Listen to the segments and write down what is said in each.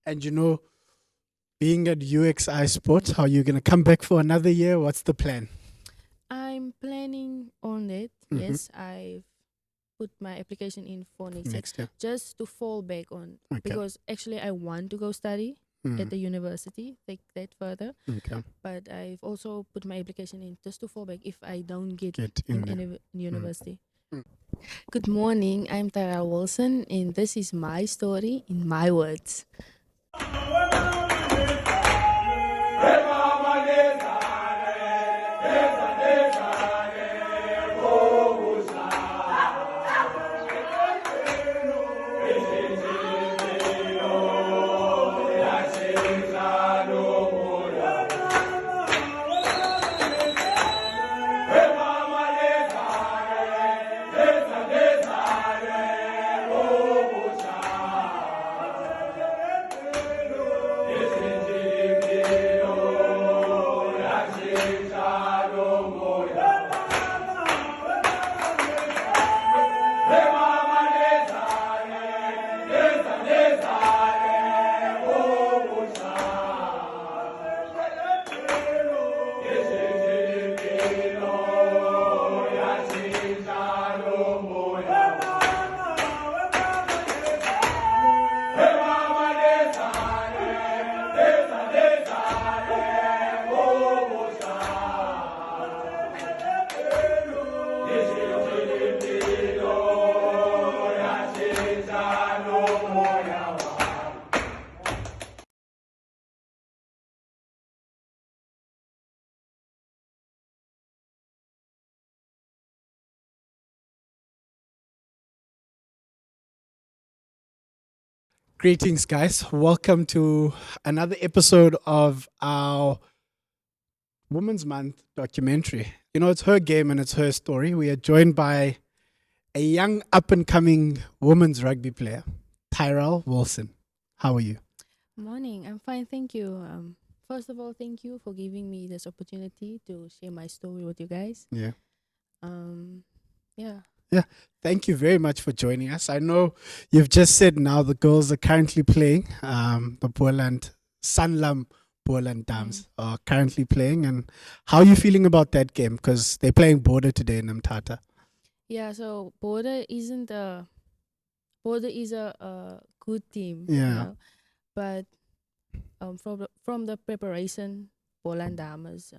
And being at UXi Sport, how you gonna come back for another year? What's the plan? I'm planning on it. Mhm. Yes, I've put my application in for next year Next year. just to fall back on Okay. because actually I want to go study at Mm. the university, take that further. Okay. But I've also put my application in just to fall back if I don't get Get in in there. any university. Mm. Good morning, I'm Tyrell Wilson, and this is my story in my words. Greetings, guys. Welcome to another episode of our Women's Month documentary. It's her game and it's her story. We are joined by a young up and coming women's rugby player, Tyrell Wilson. How are you? Morning, I'm fine, thank you. First of all, thank you for giving me this opportunity to share my story with you guys. Yeah. Um, yeah. Yeah. Thank you very much for joining us. I know you've just said now the girls are currently playing. The Boland, Sanlam Boland Dams are currently playing. And how are you feeling about that game? Because they're playing Border today in Mthatha. Yeah, so Border is a good team. Yeah. But from the preparation Boland Damas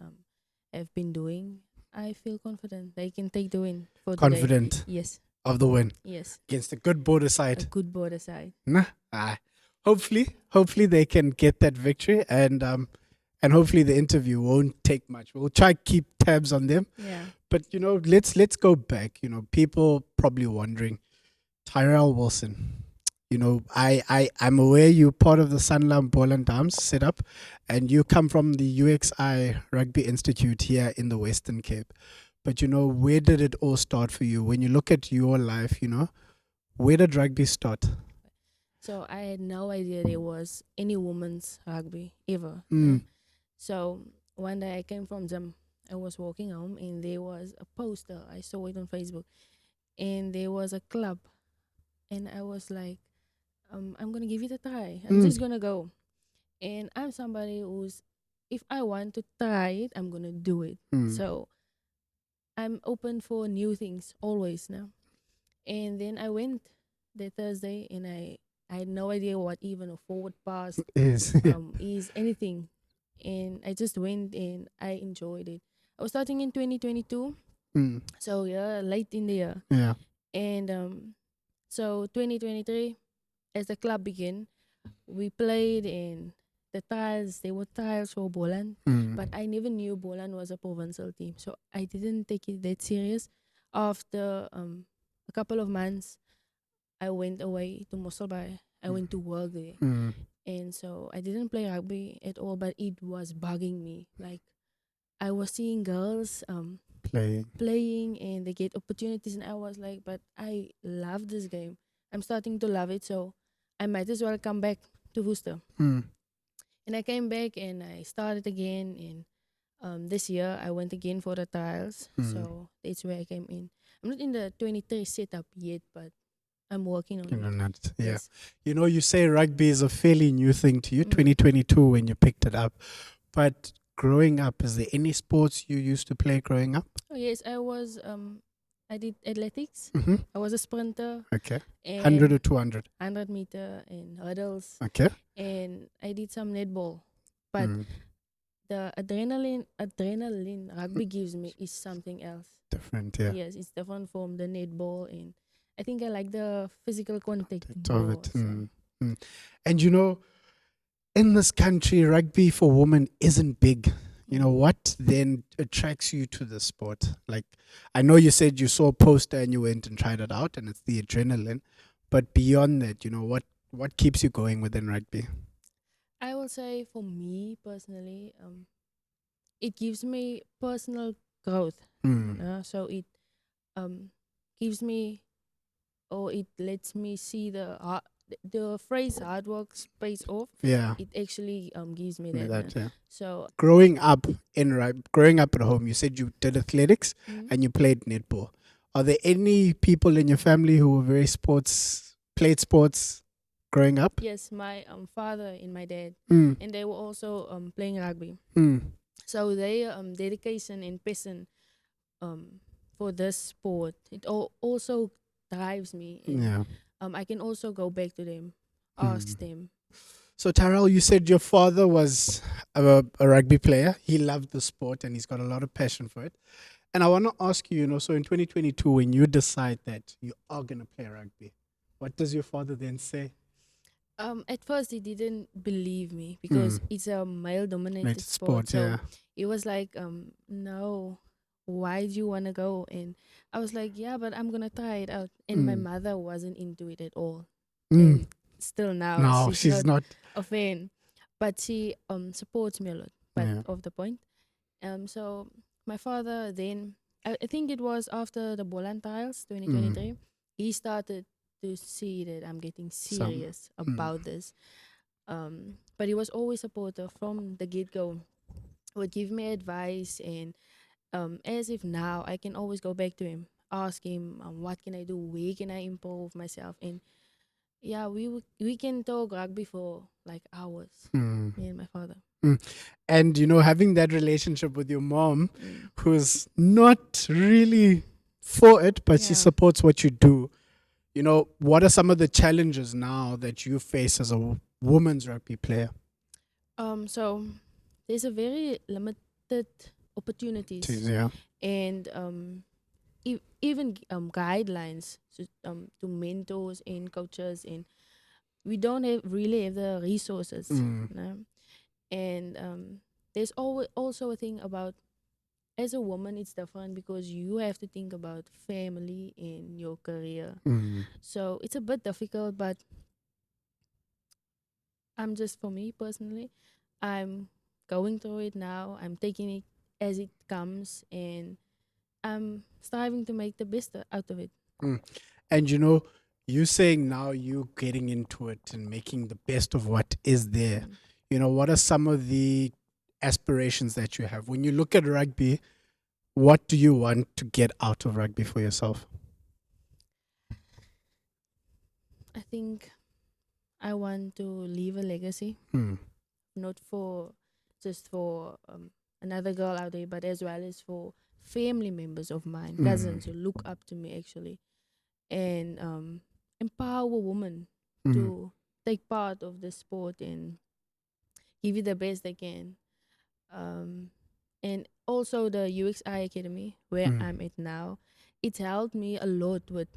have been doing, I feel confident they can take the win for today. Confident Yes, of the win yes, against a good Border a side. good Border side. Nah. Hopefully they can get that victory and hopefully the interview won't take much. We'll try to keep tabs on them. Yeah. But let's go back. People probably wondering, Tyrell Wilson. I'm aware you're part of the Sanlam Boland Dams setup, and you come from the UXi Rugby Institute here in the Western Cape. But where did it all start for you? When you look at your life, where did rugby start? So I had no idea there was any women's rugby ever. Mm. So one day I came from gym. I was walking home and there was a poster. I saw it on Facebook, and there was a club, and I was like, I'm gonna give it a try. I'm just gonna go. And I'm somebody who's, if I want to try it, I'm gonna do it. So I'm open for new things always now. And then I went the Thursday, and I had no idea what even a forward pass Is is anything. And I just went and I enjoyed it. I was starting in 2022, so yeah, late in the year. Yeah. And so 2023, as the club began, we played in the trials. They were trials for Boland, but I never knew Boland was a provincial team, so I didn't take it that serious. After a couple of months, I went away to Mosselbaai. I went to work there. And so I didn't play rugby at all, but it was bugging me. Like, I was seeing girls playing and they get opportunities, and I was like, but I love this game. I'm starting to love it, so I might as well come back to Worcester. And I came back and I started again. And this year I went again for the trials, so that's where I came in. I'm not in the 23 setup yet, but I'm working on You know, it. not, yeah. Yes. You know, you say rugby is a fairly new thing to you, Mm. 2022 when you picked it up. But growing up, is there any sports you used to play growing up? Oh yes, I did athletics. Mm-hmm. I was a sprinter Okay. 100 and or 200? 100-meter and hurdles, Okay. and I did some netball. But Mm, the adrenaline rugby gives me is something else. different, yeah. Yes, it's different from the netball, and I think I like the physical contact Bit of more. it. So Mm. And you know, in this country, rugby for women isn't big. You know, what then attracts you to the sport? Like, I know you said you saw a poster and you went and tried it out, and it's the adrenaline. But beyond that, you know, what keeps you going within rugby? I will say for me personally, it gives me personal growth. Mm. So it um gives me, or it lets me see the phrase hard work pays off. Yeah, It actually gives me that. that, yeah. So Growing up at home, you said you did athletics mm, and you played netball. Are there any people in your family who were played sports growing up? yes, my father and my dad, Mm. and they were also playing rugby. Mm. So their dedication and passion um for this sport, it also drives me, and Yeah. I can also go back to them, Mm. ask them. So, Tyrell, you said your father was a rugby player. He loved the sport and he's got a lot of passion for it. And I want to ask you, you know, so in 2022, when you decide that you are going to play rugby, what does your father then say? At first he didn't believe me Mm. because it's a male dominated Related sport. sport, So yeah. it was like, no, why do you wanna go? And I was like, yeah, but I'm gonna try it out. And my Mm. mother wasn't into it at all. Mm. And still now No, she's she's not not. a fan. But she supports me a lot. But Yeah. of the point. So my father then, I think it was after the Boland trials Mm. 2023, he started to see that I'm getting Some. serious Mm. about this. But he was always supportive from the get go. Would give me advice, and as if now I can always go back to him, ask him, what can I do, where can I improve myself, and yeah, we can talk rugby for like hours, Mm. me and my father. Mm. And, you know, having that relationship with your mom, Mm. who's not really for it, but she Yeah. supports what you do. You know, what are some of the challenges now that you face as a woman's rugby player? So there's a very limited opportunities, Yeah. and even guidelines to mentors and coaches, and we don't really have the resources, Mm. you know? And there's always also a thing about, as a woman it's different because you have to think about family and your career. Mm. So it's a bit difficult, but for me personally, I'm going through it now. I'm taking it as it comes, and I'm striving to make the best out of it. Mm. And, you know, you saying now you getting into it and making the best of what is there. Mm. You know, what are some of the aspirations that you have? When you look at rugby, what do you want to get out of rugby for yourself? I think I want to leave a legacy, Mm. not for just for another girl out there, but as well as for family members of mine, Mm. cousins who look up to me actually, and empower women Mm. to take part of the sport and give it the best they can. Um, and also the UXi Academy, where Mm. I'm at now, it helped me a lot with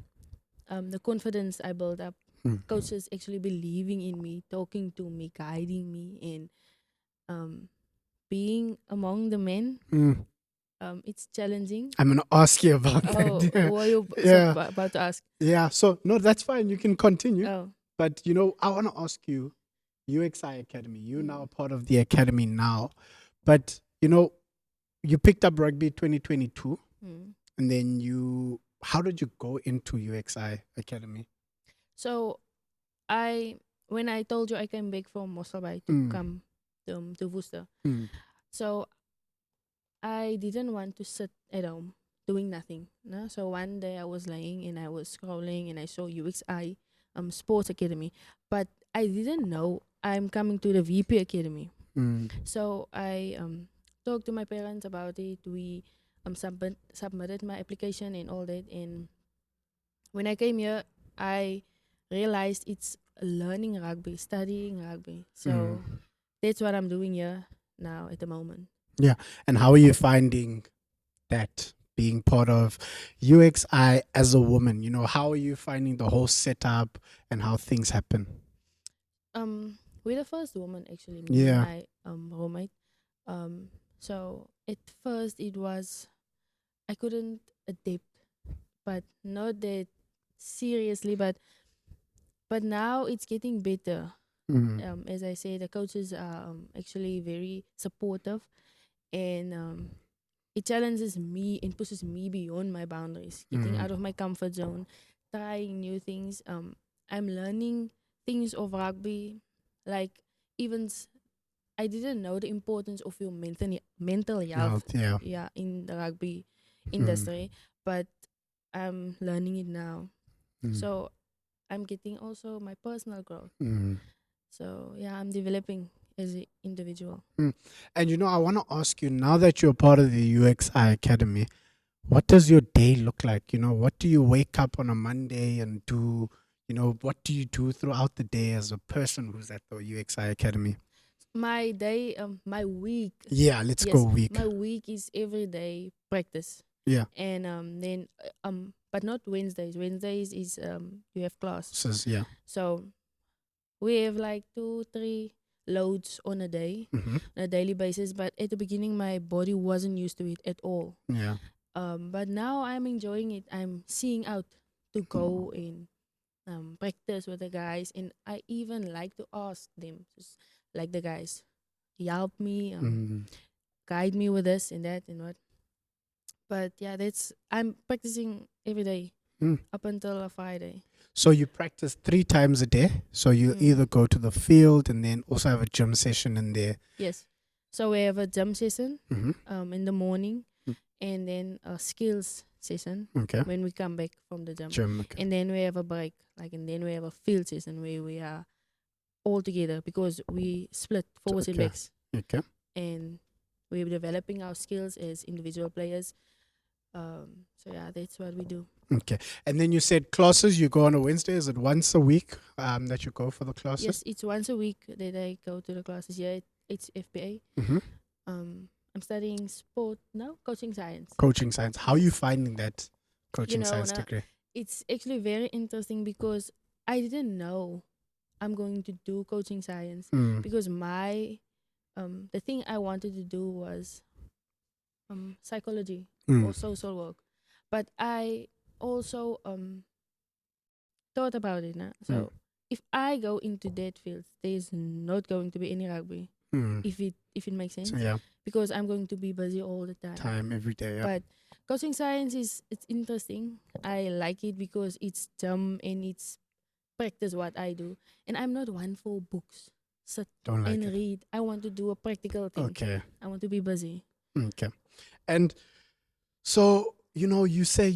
the confidence I built up. Mm. Coaches actually believing in me, talking to me, guiding me, and um, being among the men. Mm. It's challenging. I'm going to ask you about Oh, that. what are you Yeah. about to ask? Yeah. So, no, that's fine. You can continue. Oh, But, you know, I want to ask you, UXI Academy, you're mm, now part of the academy now. But, you know, you picked up rugby 2022, mm. and then how did you go into UXI Academy? So when I told you I came back from Mosselbaai to Mm. come to Worcester, Mm. so I didn't want to sit at home. doing nothing. No? So one day I was laying and I was scrolling and I saw UXi Sport Academy, but I didn't know I'm coming to the VP Academy. Mm. So I talked to my parents about it. We submitted my application and all that. And when I came here, I realized it's learning rugby, studying rugby. So that's what I'm doing here now at the moment. Yeah. And how are you finding that being part of UXI as a woman? You know, how are you finding the whole setup and how things happen? We're the first woman actually, me and Yeah. my roommate. So at first it was I couldn't adapt, but not that seriously. But now it's getting better. As I say, the coaches are actually very supportive, and it challenges me and pushes me beyond my boundaries, getting out of my comfort zone, trying new things. I'm learning things of rugby, like even I didn't know the importance of your mental health, Yeah. yeah, in the rugby industry, but I'm learning it now. So I'm getting also my personal growth. So yeah, I'm developing as an individual. And you know, I want to ask you, now that you're part of the UXI Academy, what does your day look like? You know, what do you wake up on a Monday and do? You know, what do you do throughout the day as a person who's at the UXI Academy? My day, my week. Yeah, let's Yes, go week. my week is every day practice. Yeah. And then but not Wednesdays. Wednesdays is you have class. Yeah. So we have like 2-3 loads on a day, on a daily basis. But at the beginning, my body wasn't used to it at all. Yeah. But now I'm enjoying it. I'm seeing out to go and practice with the guys, and I even like to ask them, just like the guys, help me, guide me with this and that and what. But yeah, I'm practicing every day up until a Friday. So you practice 3 times a day. So you either go to the field and then also have a gym session in there. Yes. So we have a gym session in the morning, and then a skills session when we come back from the gym. Okay. And then we have a break, and then we have a field session where we are all together because we split forwards and backs. Okay. And we're developing our skills as individual players. So yeah, that's what we do. Okay. And then you said classes you go on a Wednesday. Is it once a week that you go for the classes? Yes, it's once a week that I go to the classes. Yeah, it's FBA. I'm studying sport now, coaching science. Coaching science. How are you finding that coaching science degree? It's actually very interesting because I didn't know I'm going to do coaching science because my the thing I wanted to do was psychology or social work, but I also thought about it now. So if I go into that field, there's not going to be any rugby. If it makes sense. Yeah. Because I'm going to be busy all the time. Every day. Yeah. But coaching science it's interesting. I like it because it's dumb and it's practice what I do. And I'm not one for books. Sit and read. I want to do a practical thing. Okay. I want to be busy. Okay. And so, you know, you say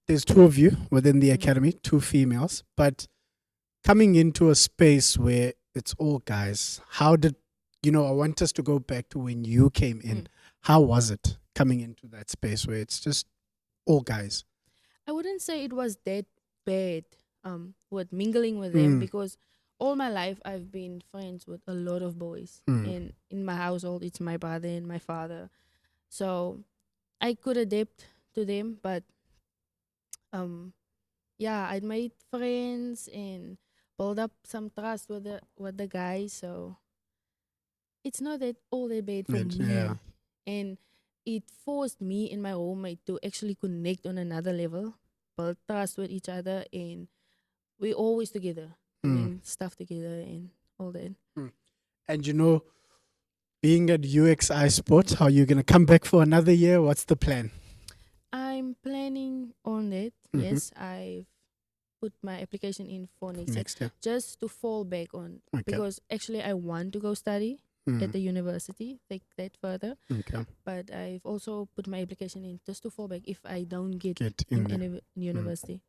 there's 2 of you within the academy, 2 females, but coming into a space where it's all guys, how did, you know, I want us to go back to when you came in. How was it coming into that space where it's just all guys? I wouldn't say it was that bad with mingling with them because all my life I've been friends with a lot of boys. And in my household, it's my brother and my father. So I could adapt to them, but yeah, I made friends and build up some trust with the guys. So it's not that all that bad for me. Yeah. And it forced me and my roommate to actually connect on another level, build trust with each other, and we're always together, doing stuff together and all that. And you know, being at UXi Sports, how you gonna come back for another year? What's the plan? I'm planning on it. Yes, I've put my application in for next year, just to fall back on because actually I want to go study. at the university, take that further. Okay. But I've also put my application in just to fall back if I don't get Get in in there. university.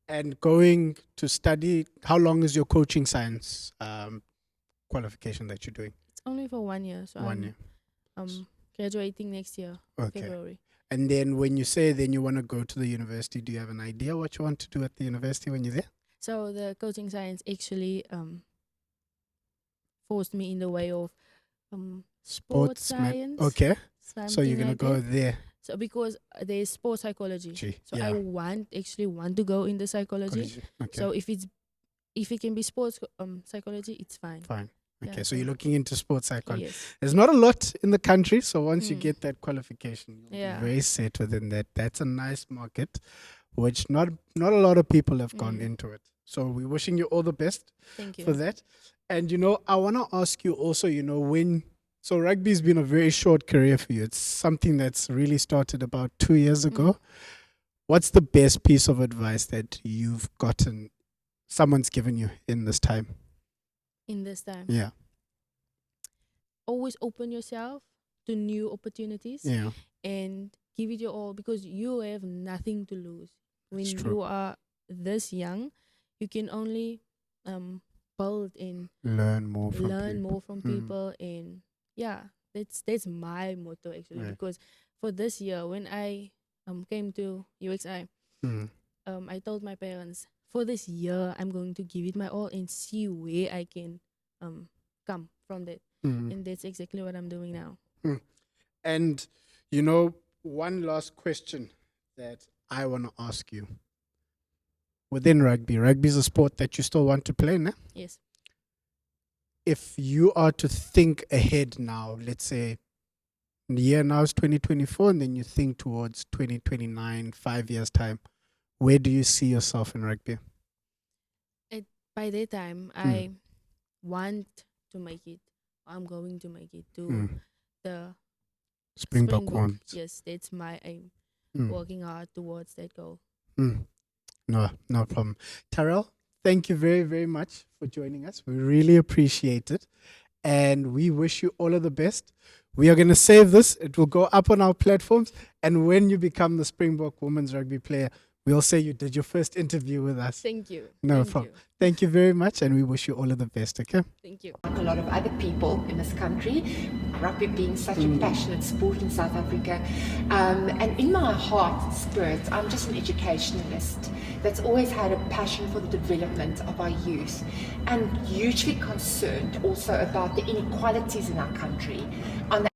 And going to study, how long is your coaching science qualification that you're doing? It's only for 1 year, so 1 year. I'm graduating next year, Okay. February. And then when you say then you want to go to the university, do you have an idea what you want to do at the university when you're there? So the coaching science actually forced me in the way of sports science. Okay. So you're something going to like go that. there. So because there's sports psychology, so Yeah. I want to go into psychology. College. Okay. So if it can be sports psychology, it's fine. Fine. Okay, Yeah, so you're looking into sports psychology. Yes. There's not a lot in the country, so once you get that qualification, you'll Yeah. be very set within that. That's a nice market, which not a lot of people have gone into it. So we're wishing you all the best Thank you. for that. And I want to ask you also, so rugby's been a very short career for you. It's something that's really started about 2 years ago. What's the best piece of advice that you've gotten, someone's given you in this time? In this time, Yeah. always open yourself to new opportunities Yeah. and give it your all, because you have nothing to lose. When It's true. you are this young, you can only build and Learn more from learn people. more from people, and yeah, that's my motto actually. Right. Because for this year, when I came to UXi, I told my parents, for this year I'm going to give it my all and see where I can come from that. And that's exactly what I'm doing now. And one last question that I want to ask you. Within rugby is a sport that you still want to play, no? Yes. If you are to think ahead now, let's say the year now is 2024, and then you think towards 2029, 5 years' time, where do you see yourself in rugby? By that time, I want to make it. I'm going to make it to the Springbok ones. Yes, that's my aim. Mm. Working hard towards that goal. No problem. Tyrell, thank you very, very much for joining us. We really appreciate it. And we wish you all of the best. We are going to save this. It will go up on our platforms. And when you become the Springbok women's rugby player, we'll say you did your first interview with us. Thank you. No Thank problem. you. Thank you very much. And we wish you all of the best, okay? Thank you. Like a lot of other people in this country, rugby being such a passionate sport in South Africa. And in my heart, spirit, I'm just an educationalist that's always had a passion for the development of our youth and hugely concerned also about the inequalities in our country on the